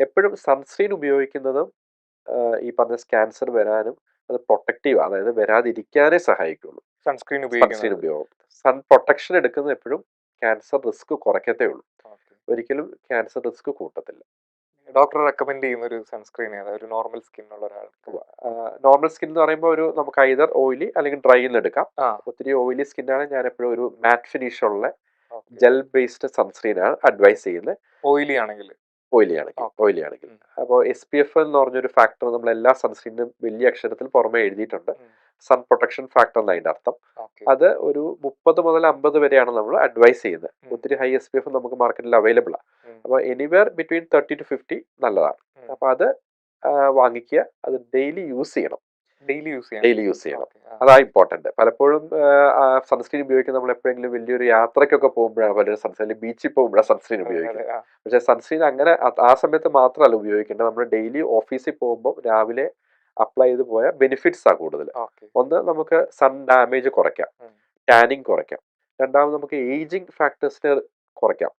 എപ്പോഴും സൺസ്ക്രീൻ ഉപയോഗിക്കുന്നതും ഈ പറഞ്ഞ ക്യാൻസർ വരാനും അത് പ്രൊട്ടക്റ്റീവ്, അതായത് വരാതിരിക്കാനേ സഹായിക്കുള്ളൂ. സൺസ്ക്രീൻ സൺസ്ക്രീൻ ഉപയോഗിക്കുന്നത്. ഉപയോഗം, സൺ പ്രൊട്ടക്ഷൻ എടുക്കുന്നത് എപ്പോഴും ക്യാൻസർ റിസ്ക് കുറയ്ക്കത്തേ ഉള്ളൂ, ഓക്കെ. ഒരിക്കലും ക്യാൻസർ റിസ്ക് കൂട്ടത്തില്ല. ഡോക്ടർ റെക്കമെൻഡ് ചെയ്യുന്ന ഒരു സൺസ്ക്രീൻ ഏതാ? ഒരു നോർമൽ സ്കിൻ ഉള്ള ഒരാൾക്ക്. നോർമൽ സ്കിൻ എന്ന് പറയുമ്പോൾ നമുക്ക് ഐദർ ഓയിലി അല്ലെങ്കിൽ ഡ്രൈയിൽ എടുക്കാം. ആ. ഒത്തിരി ഓയിലി സ്കിന്നാണ് ഞാൻ എപ്പോഴും ഒരു മാറ്റ് ഫിനിഷ് ഉള്ള ഓക്കെ. ജെൽ ബേസ്ഡ് സൺസ്ക്രീൻ ആണ് അഡ്വൈസ് ചെയ്യുന്നത്. ഓയിലി ആണെങ്കിൽ. ഓയിലി ആണെങ്കിൽ അപ്പോൾ SPF എന്ന് പറഞ്ഞൊരു ഫാക്ടർ നമ്മൾ എല്ലാ സൺസ്ക്രീനും വലിയ അക്ഷരത്തിൽ പുറമെ എഴുതിയിട്ടുണ്ട്. സൺ പ്രൊട്ടക്ഷൻ ഫാക്ടർ എന്ന് അതിന്റെ അർത്ഥം. ഓക്കെ. അത് ഒരു 30 മുതൽ 50 വരെയാണ് നമ്മൾ അഡ്വൈസ് ചെയ്യുന്നത്. ഒത്തിരി ഹൈ SPF നമുക്ക് മാർക്കറ്റിൽ അവൈലബിൾ ആണ്. അപ്പോൾ എനിവെയർ ബിറ്റ്വീൻ 30 to 50 നല്ലതാണ്. അപ്പോൾ അത് വാങ്ങിക്കുക, അത് ഡെയിലി യൂസ് ചെയ്യണം. ഡെയിലി യൂസ് ചെയ്യണം. അതാ ഇമ്പോർട്ടന്റ്. പലപ്പോഴും സൺസ്ക്രീൻ ഉപയോഗിക്കുന്നത് നമ്മൾ എപ്പോഴെങ്കിലും വലിയൊരു യാത്രയ്ക്കൊക്കെ പോകുമ്പോഴാണ് പലരും സൺസ്ക്രീൻ, ബീച്ചിൽ പോകുമ്പോഴാണ് സൺസ്ക്രീൻ ഉപയോഗിക്കുന്നത്. പക്ഷേ സൺസ്ക്രീൻ അങ്ങനെ ആ സമയത്ത് മാത്രമല്ല ഉപയോഗിക്കേണ്ടത്. നമ്മൾ ഡെയിലി ഓഫീസിൽ പോകുമ്പോൾ രാവിലെ അപ്ലൈ ചെയ്ത് പോയാൽ ബെനിഫിറ്റ്സ് ആണ് കൂടുതൽ. ഒന്ന്, നമുക്ക് സൺ ഡാമേജ് കുറയ്ക്കാം, ടാനിങ് കുറയ്ക്കാം. രണ്ടാമത്, നമുക്ക് ഏജിങ് ഫാക്ടേഴ്സിനെ കുറയ്ക്കാം.